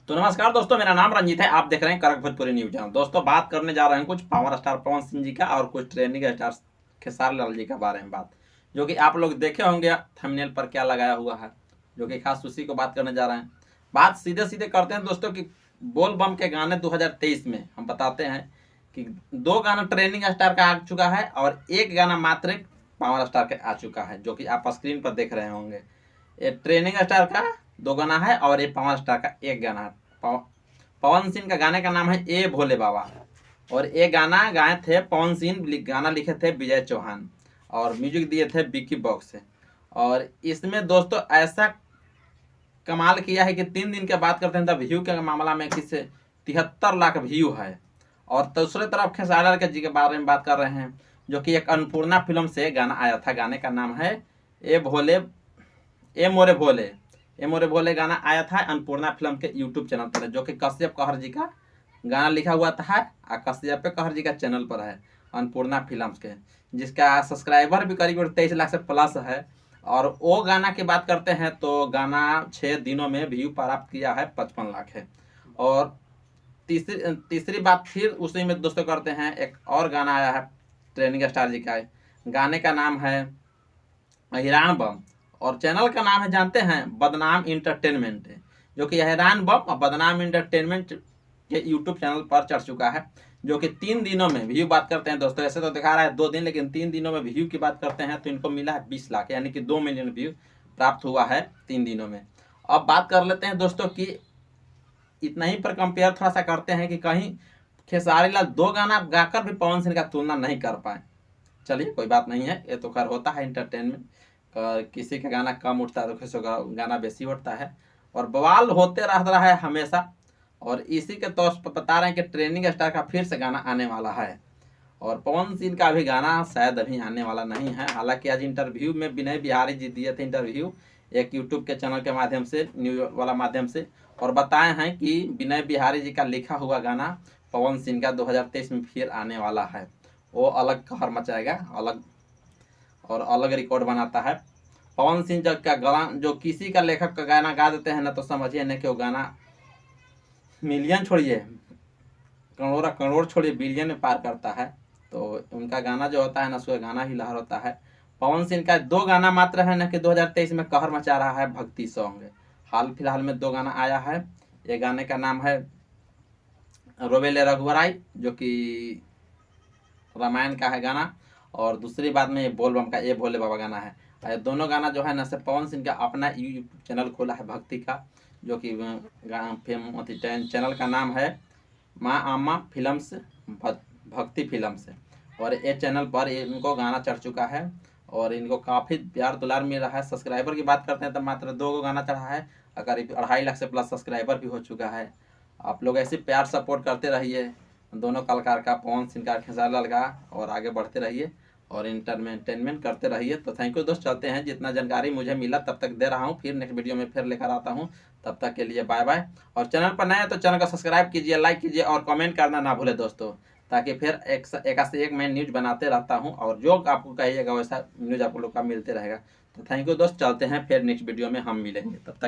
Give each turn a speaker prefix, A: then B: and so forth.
A: तो नमस्कार दोस्तों, मेरा नाम रंजीत है। आप देख रहे हैं कड़क भोजपुरी न्यूज चैनल। दोस्तों, बात करने जा रहे हैं कुछ पावर स्टार पवन सिंह जी का और कुछ ट्रेंडिंग स्टार खेसारी लाल जी के बारे में बात, जो कि आप लोग देखे होंगे थंबनेल पर क्या लगाया हुआ है, जो कि खास उसी को बात करने जा रहे हैं। बात सीधे सीधे करते हैं दोस्तों कि बोल बम के गाने 2023 में हम बताते हैं कि 2 गाना ट्रेंडिंग स्टार का आ चुका है और 1 गाना मात्र पावर स्टार का आ चुका है, जो कि आप स्क्रीन पर देख रहे होंगे। ये ट्रेनिंग स्टार का 2 गाना है और ये पावर स्टार का 1 गाना है। पवन सिंह का गाने का नाम है ए भोले बाबा, और ये गाना गाए थे पवन सिंह, गाना लिखे थे विजय चौहान और म्यूजिक दिए थे विक्की बॉक्स से। और इसमें दोस्तों ऐसा कमाल किया है कि 3 दिन के बात करते हैं तो व्यू के मामला में किस 73 लाख व्यू है। और दूसरे तरफ खेसारी लाल जी के बारे में बात कर रहे हैं, जो कि एक अन्नपूर्णा फिल्म से गाना आया था। गाने का नाम है ए मोरे भोले। ए मोरे भोले गाना आया था अन्नपूर्णा फिल्म के यूट्यूब चैनल पर, जो कि कश्यप कहर जी का गाना लिखा हुआ था और कश्यप कहर जी का चैनल पर है अन्नपूर्णा फिल्म के, जिसका सब्सक्राइबर भी करीब 23 लाख से प्लस है। और वो गाना की बात करते हैं तो गाना 6 दिनों में व्यू प्राप्त किया है 55 लाख है। और तीसरी बात फिर उसी में दोस्तों करते हैं, एक और गाना आया है ट्रेनिंग स्टार जी का। गाने का नाम है हिरान बम और चैनल का नाम है, जानते हैं, बदनाम इंटरटेनमेंट है, जो कि हैरान बम और बदनाम इंटरटेनमेंट के यूट्यूब चैनल पर चढ़ चुका है। जो कि 3 दिनों में व्यू बात करते हैं दोस्तों, ऐसे तो दिखा रहा है 2 दिन, लेकिन 3 दिनों में व्यू की बात करते हैं तो इनको मिला है 20 लाख, यानी कि 2 मिलियन व्यू प्राप्त हुआ है 3 दिनों में। अब बात कर लेते हैं दोस्तों कि इतना ही पर कंपेयर थोड़ा सा करते हैं कि कहीं खेसारी लाल 2 गाना गाकर भी पवन सिंह का तुलना नहीं कर पाए। चलिए कोई बात नहीं है, ये तो खैर होता है इंटरटेनमेंट, किसी का गाना कम उठता है तो किसी का गाना बेसी उठता है, और बवाल होते रहा है हमेशा। और इसी के तौर पर बता रहे हैं कि ट्रेनिंग स्टार का फिर से गाना आने वाला है, और पवन सिंह का भी गाना शायद अभी आने वाला नहीं है। हालांकि आज इंटरव्यू में विनय बिहारी जी दिए थे इंटरव्यू एक यूट्यूब के चैनल के माध्यम से, न्यूज वाला माध्यम से, और बताए हैं कि विनय बिहारी जी का लिखा हुआ गाना पवन सिंह का 2023 में फिर आने वाला है। वो अलग कहर मचाएगा, अलग और अलग रिकॉर्ड बनाता है। पवन सिंह जब का गाना, जो किसी का लेखक का गाना गा देते हैं ना, तो समझिए ना कि वो गाना मिलियन छोड़िए, करोड़ छोड़िए, बिलियन में पार करता है। तो उनका गाना जो होता है ना, उसका गाना ही लहर होता है। पवन सिंह का 2 गाना मात्र है ना कि 2023 में कहर मचा रहा है, भक्ति सॉन्ग। हाल फिलहाल में 2 गाना आया है। ये गाने का नाम है रोवेले रघुवराई, जो कि रामायण का है गाना, और दूसरी बात में ये बोल बम का ये भोले बाबा गाना है। ये दोनों गाना जो है ना से पवन सिंह का अपना यूट्यूब चैनल खोला है भक्ति का, जो कि चैनल का नाम है माँ आमा फिल्म्स, भक्ति फिल्म्स है। और ये चैनल पर इनको गाना चढ़ चुका है और इनको काफ़ी प्यार दुलार मिल रहा है। सब्सक्राइबर की बात करते हैं तो मात्र 2 गाना चढ़ा है, करीब 2.5 लाख से प्लस सब्सक्राइबर भी हो चुका है। आप लोग ऐसे प्यार सपोर्ट करते रहिए दोनों कलाकार का, पवन सिंह का, खेसारी लाल का, और आगे बढ़ते रहिए और इंटरटेनमेंट करते रहिए। तो थैंक यू दोस्त, चलते हैं। जितना जानकारी मुझे मिला तब तक दे रहा हूँ, फिर नेक्स्ट वीडियो में फिर लेकर आता हूँ। तब तक के लिए बाय बाय। और चैनल पर नए हैं तो चैनल को सब्सक्राइब कीजिए, लाइक कीजिए और कमेंट करना ना भूले दोस्तों, ताकि फिर एक से एक मैं न्यूज बनाते रहता हूँ और जो आपको कहिएगा वैसा न्यूज आप लोग का मिलते रहेगा। तो थैंक यू दोस्त, चलते हैं, फिर नेक्स्ट वीडियो में हम मिलेंगे। तब तक